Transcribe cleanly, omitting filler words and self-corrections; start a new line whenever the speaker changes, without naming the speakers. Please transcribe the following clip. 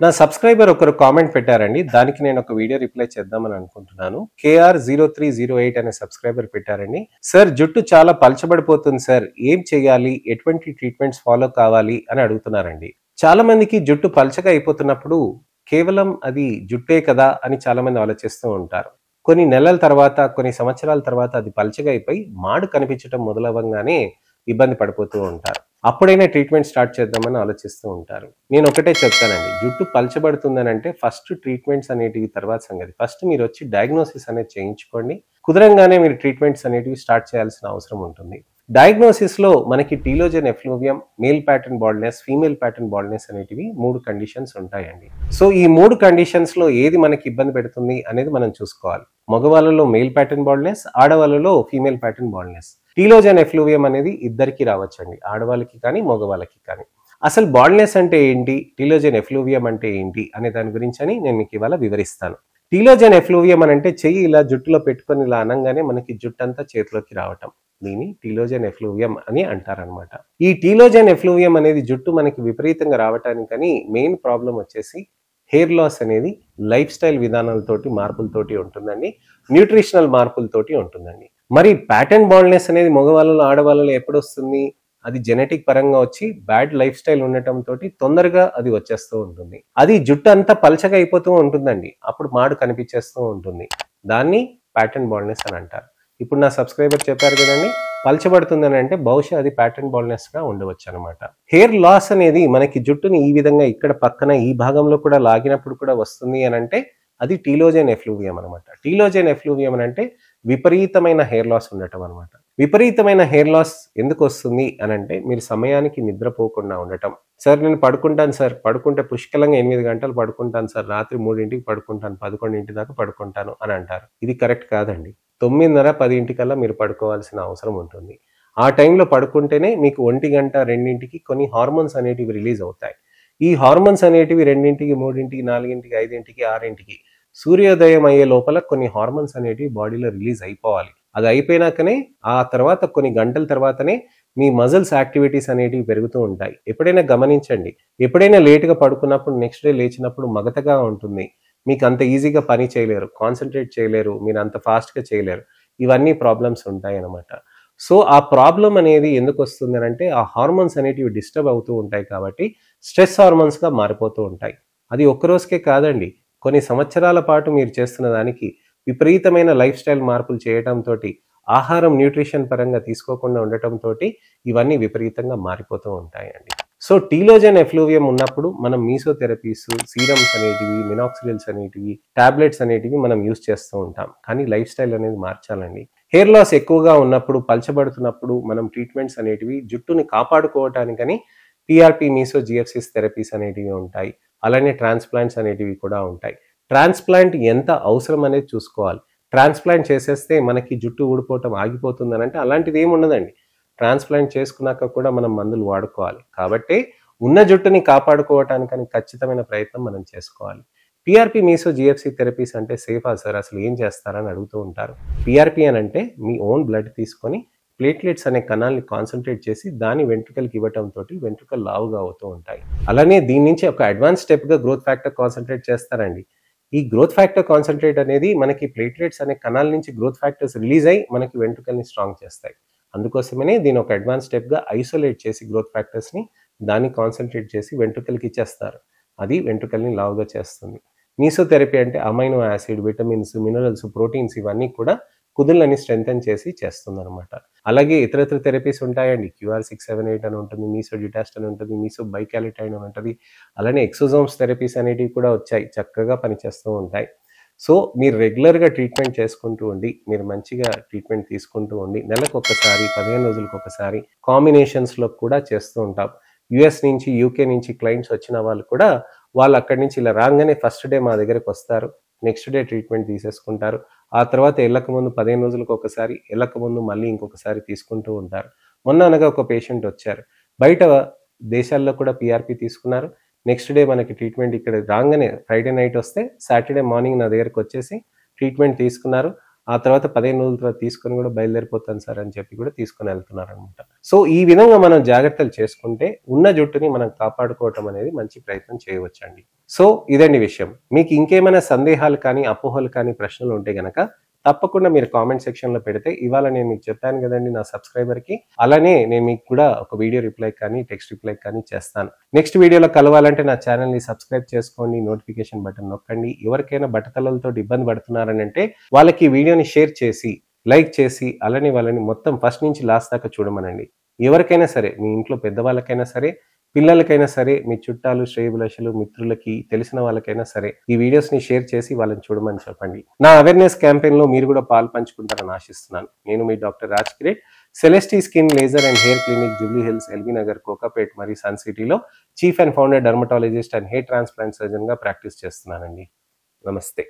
నా సబ్స్క్రైబర్ ఒకరు కామెంట్ పెట్టారండి. దానికి నేను ఒక వీడియో రిప్లై చేద్దామని అనుకుంటున్నాను. KR0308 అనే సబ్స్క్రైబర్ పెట్టారండి. సార్ జుట్టు చాలా పలచబడిపోతుంది సార్. ఏం చేయాలి? ఎటువంటి ట్రీట్మెంట్స్ ఫాలో కావాలి అని అడుగుతున్నారండి. చాలా మందికి జుట్టు పలచగా అయిపోతున్నప్పుడు కేవలం అది జుట్టే కదా అని చాలా మంది ఆలోచిస్తూ ఉంటారు. కొన్ని నెలల తర్వాత, కొన్ని సంవత్సరాల తర్వాత అది పలచగా అయిపోయి మాడు కనిపించడం మొదలవ్వంగానే ఇబ్బంది పడిపోతూ ఉంటారు. అప్పుడైనా ట్రీట్మెంట్ స్టార్ట్ చేద్దామని ఆలోచిస్తూ ఉంటారు. నేను ఒకటే చెప్తానండి, జుట్టు పలచబడుతుందని అంటే ఫస్ట్ ట్రీట్మెంట్స్ అనేటివి తర్వాత సంగతి. ఫస్ట్ మీరు వచ్చి డయాగ్నోసిస్ అనేది చేయించుకోండి. కుదరంగానే మీరు ట్రీట్మెంట్స్ అనేటివి స్టార్ట్ చేయాల్సిన అవసరం ఉంటుంది. డయాగ్నోసిస్ లో మనకి telogen effluvium, male pattern baldness, female pattern baldness అనేటివి 3 కండిషన్స్ ఉంటాయండి. సో ఈ 3 కండిషన్స్ లో ఏది మనకి ఇబ్బంది పెడుతుంది అనేది మనం చూసుకోవాలి. మగవాళ్ళలో మేల్ ప్యాటర్న్ బాల్డ్నెస్, ఆడవాళ్ళలో female pattern baldness. Telogen effluvium అనేది ఇద్దరికి రావచ్చండి, ఆడవాళ్ళకి కానీ మగవాళ్ళకి కానీ. అసలు బాల్డ్నెస్ అంటే ఏంటి, టీలోజన్ ఎఫ్లూవియం అంటే ఏంటి అనే దాని గురించి అని నేను మీకు ఇవాళ వివరిస్తాను. టీలోజన్ ఎఫ్లూవియం అని అంటే చెయ్యి ఇలా జుట్టులో పెట్టుకొని ఇలా అనగానే మనకి జుట్టు అంతా చేతిలోకి రావటం, దీన్ని టీలోజన్ ఎఫ్లూవియం అని అంటారనమాట. ఈ టీలోజన్ ఎఫ్లూవియం అనేది జుట్టు మనకి విపరీతంగా రావటానికని మెయిన్ ప్రాబ్లం వచ్చేసి హెయిర్ లాస్ అనేది లైఫ్ స్టైల్ విధానాలతోటి మార్పులతోటి ఉంటుందండి, న్యూట్రిషనల్ మార్పులతోటి ఉంటుందండి. మరి ప్యాటర్న్ బాల్డ్నెస్ అనేది మగవాళ్ళలో ఆడవాళ్ళలో ఎప్పుడు వస్తుంది? అది జెనెటిక్ పరంగా వచ్చి బ్యాడ్ లైఫ్ స్టైల్ ఉండటం తోటి తొందరగా అది వచ్చేస్తూ ఉంటుంది. అది జుట్టు అంతా పలచగా అయిపోతూ ఉంటుందండి, అప్పుడు మాడు కనిపించేస్తూ ఉంటుంది. దాన్ని ప్యాటర్న్ బాల్డ్నెస్ అని అంటారు. ఇప్పుడు నా సబ్స్క్రైబర్ చెప్పారు కదండి, పలచబడుతుందని అంటే బహుశా అది ప్యాటర్న్ బాల్డ్నెస్ గా ఉండవచ్చు అనమాట. హెయిర్ లాస్ అనేది మనకి జుట్టుని ఈ విధంగా ఇక్కడ పక్కన ఈ భాగంలో కూడా లాగినప్పుడు కూడా వస్తుంది అని అంటే అది టీలోజన్ ఎఫ్లూవియం అనమాట. టీలోజన్ ఎఫ్లూవియం అని అంటే విపరీతమైన హెయిర్ లాస్ ఉండటం అనమాట. విపరీతమైన హెయిర్ లాస్ ఎందుకు వస్తుంది అని అంటే మీరు సమయానికి నిద్రపోకుండా ఉండటం. సార్ నేను పడుకుంటాను సార్, పడుకుంటే పుష్కలంగా 8 గంటలు పడుకుంటాను సార్, రాత్రి 3ంటికి పడుకుంటాను, 11 దాకా పడుకుంటాను అని అంటారు. ఇది కరెక్ట్ కాదండి. 9:30, 10 మీరు పడుకోవాల్సిన అవసరం ఉంటుంది. ఆ టైంలో పడుకుంటేనే మీకు 1 గంట, 2ంటికి కొన్ని హార్మోన్స్ అనేటివి రిలీజ్ అవుతాయి. ఈ హార్మోన్స్ అనేటివి 2ంటికి, 3ంటికి, 4ంటికి, 5ంటికి, 6ంటికి సూర్యోదయం అయ్యే లోపల కొన్ని హార్మోన్స్ అనేటివి బాడీలో రిలీజ్ అయిపోవాలి. అది అయిపోయినాకనే ఆ తర్వాత కొన్ని గంటల తర్వాతనే మీ మజిల్స్ యాక్టివిటీస్ అనేటివి పెరుగుతూ ఉంటాయి. ఎప్పుడైనా గమనించండి, ఎప్పుడైనా లేట్గా పడుకున్నప్పుడు నెక్స్ట్ డే లేచినప్పుడు మగతగా ఉంటుంది, మీకు అంత ఈజీగా పని చేయలేరు, కాన్సన్ట్రేట్ చేయలేరు, మీరు అంత ఫాస్ట్గా చేయలేరు. ఇవన్నీ ప్రాబ్లమ్స్ ఉంటాయి అన్నమాట. సో ఆ ప్రాబ్లం అనేది ఎందుకు వస్తుంది అంటే ఆ హార్మోన్స్ అనేటివి డిస్టర్బ్ అవుతూ ఉంటాయి కాబట్టి స్ట్రెస్ హార్మోన్స్గా మారిపోతూ ఉంటాయి. అది ఒక్క రోజుకే కాదండి, కొన్ని సంవత్సరాల పాటు మీరు చేస్తున్న దానికి విపరీతమైన లైఫ్ స్టైల్ మార్పులు చేయటంతో, ఆహారం న్యూట్రిషన్ పరంగా తీసుకోకుండా ఉండటంతో ఇవన్నీ విపరీతంగా మారిపోతూ ఉంటాయండి. సో టీలోజన్ ఎఫ్లూవియం ఉన్నప్పుడు మనం మీసోథెరపీస్, సీరమ్స్ అనేటివి, మినాక్సిడిల్స్ అనేటివి, టాబ్లెట్స్ అనేటివి మనం యూజ్ చేస్తూ ఉంటాం. కానీ లైఫ్ స్టైల్ అనేది మార్చాలండి. హెయిర్ లాస్ ఎక్కువగా ఉన్నప్పుడు, పలచబడుతున్నప్పుడు మనం ట్రీట్మెంట్స్ అనేటివి జుట్టుని కాపాడుకోవటానికని పిఆర్పి, మీసో, జిఎఫ్సిస్ థెరపీస్ అనేటివి ఉంటాయి. అలానే ట్రాన్స్ప్లాంట్స్ అనేటివి కూడా ఉంటాయి. ట్రాన్స్ప్లాంట్ ఎంత అవసరం అనేది చూసుకోవాలి. ట్రాన్స్ప్లాంట్ చేసేస్తే మనకి జుట్టు ఊడిపోవటం ఆగిపోతుందని అంటే అలాంటిది ఏమి ఉండదండి. ట్రాన్స్ప్లాంట్ చేసుకున్నాక కూడా మనం మందులు వాడుకోవాలి. కాబట్టి ఉన్న జుట్టుని కాపాడుకోవటానికని ఖచ్చితమైన ప్రయత్నం మనం చేసుకోవాలి. పిఆర్పి, మీసో, జిఎఫ్సి థెరపీస్ అంటే సేఫా సార్, అసలు ఏం చేస్తారని అడుగుతూ ఉంటారు. పిఆర్పి అని అంటే మీ ఓన్ బ్లడ్ తీసుకొని ప్లేట్లెట్స్ అనే కణాలని కాన్సన్ట్రేట్ చేసి దాని వెంట్రుకలకి ఇవ్వటంతో వెంట్రుకలు లావుగా అవుతూ ఉంటాయి. అలానే దీని నుంచి ఒక అడ్వాన్స్ స్టెప్గా గ్రోత్ ఫ్యాక్టర్ కాన్సన్ట్రేట్ చేస్తారండి. ఈ గ్రోత్ ఫ్యాక్టర్ కాన్సన్ట్రేట్ అనేది మనకి ప్లేట్లెట్స్ అనే కణాల నుంచి గ్రోత్ ఫ్యాక్టర్స్ రిలీజ్ అయ్యి మనకి వెంట్రుకల్ని స్ట్రాంగ్ చేస్తాయి. అందుకోసమనే దీని ఒక అడ్వాన్స్ స్టెప్గా ఐసోలేట్ చేసి గ్రోత్ ఫ్యాక్టర్స్ని దాన్ని కాన్సన్ట్రేట్ చేసి వెంట్రుకలకి ఇచ్చేస్తారు. అది వెంట్రుకల్ని లావుగా చేస్తుంది. మీసోథెరపీ అంటే amino acid, vitamins, minerals, proteins ఇవన్నీ కూడా కుదుళ్ళని స్ట్రెంథెన్ చేసి చేస్తుందన్నమాట. అలాగే ఇతరత్ర థెరపీస్ ఉంటాయండి. QR678 అని ఉంటుంది, మీసో డిటాస్ట్ అని ఉంటుంది, మీసో బైకాలిటైన్ అని ఉంటుంది. అలానే ఎక్సోజోమ్స్ థెరపీస్ అనేటివి కూడా వచ్చాయి, చక్కగా పనిచేస్తూ ఉంటాయి. సో మీరు రెగ్యులర్గా ట్రీట్మెంట్ చేసుకుంటూ ఉండి, మీరు మంచిగా ట్రీట్మెంట్ తీసుకుంటూ ఉండి, నెలకు ఒక్కసారి, 15 రోజులకు ఒకసారి కాంబినేషన్స్లో కూడా చేస్తూ ఉంటాం. యుఎస్ నుంచి, యూకే నుంచి క్లయింట్స్ వచ్చిన వాళ్ళు కూడా వాళ్ళు అక్కడి నుంచి ఇలా రాగానే ఫస్ట్ డే మా దగ్గరకు వస్తారు, నెక్స్ట్ డే ట్రీట్మెంట్ తీసేసుకుంటారు. ఆ తర్వాత ఎల్లకముందు 15 రోజులకు ఒకసారి, ఎల్లకముందు మళ్ళీ ఇంకొకసారి తీసుకుంటూ ఉంటారు. మొన్న అనగా ఒక పేషెంట్ వచ్చారు, బయట దేశాల్లో కూడా పిఆర్పి తీసుకున్నారు. నెక్స్ట్ డే మనకి ట్రీట్మెంట్ ఇక్కడ రాగానే ఫ్రైడే నైట్ వస్తే సాటర్డే మార్నింగ్ నా దగ్గరకు వచ్చేసి ట్రీట్మెంట్ తీసుకున్నారు. ఆ తర్వాత 15 రోజుల తర్వాత తీసుకొని కూడా బయలుదేరిపోతాను సార్ అని చెప్పి కూడా తీసుకొని వెళ్తున్నారనమాట. సో ఈ విధంగా మనం జాగ్రత్తలు చేసుకుంటే ఉన్న జుట్టుని మనం కాపాడుకోవటం అనేది మంచి ప్రయత్నం చేయవచ్చండి. సో ఇదండి విషయం. మీకు ఇంకేమైనా సందేహాలు కానీ, అపోహలు కానీ, ప్రశ్నలు ఉంటే గనక తప్పకుండా మీరు కామెంట్ సెక్షన్‌లో పెడితే ఇవాళ నేను మీకు చెప్పాను గదండీ నా సబ్‌స్క్రైబర్‌కి. అలానే నేను మీకు కూడా ఒక వీడియో రిప్లై కానీ, టెక్స్ట్ రిప్లై కానీ చేస్తాను. నెక్స్ట్ వీడియోలో కలవాలంటే నా ఛానెల్‌ని సబ్స్క్రైబ్ చేసుకోండి. నోటిఫికేషన్ బటన్ నొక్కండి. ఎవరికైనా బట్టతలలతోటి ఇబ్బంది పడుతున్నారనంటే వాళ్ళకి ఈ వీడియోని షేర్ చేసి, లైక్ చేసి అలానే వాళ్ళని మొత్తం ఫస్ట్ నుంచి లాస్ట్ దాకా చూడమనండి. ఎవరికైనా సరే, మీ ఇంట్లో పెద్దవాళ్ళకైనా సరే, పిల్లలకైనా సరే, మీ చుట్టాలు, శ్రేయోభిలాషులు, మిత్రులకి, తెలిసిన వాళ్ళకైనా సరే ఈ వీడియోస్‌ని షేర్ చేసి వాళ్ళని చూడమని చెప్పండి. నా అవేర్‌నెస్ క్యాంపెయిన్‌లో మీరు కూడా పాలు పంచుకుంటారని ఆశిస్తున్నాను. నేను మీ doctor Raj Kireet, Celestee skin laser and hair clinic, Jubilee Hills, LB Nagar, Kokapet మరియు సన్ సిటీలో chief and founder dermatologist and hair transplant సర్జన్‌గా ప్రాక్టీస్ చేస్తున్నానండి. నమస్తే.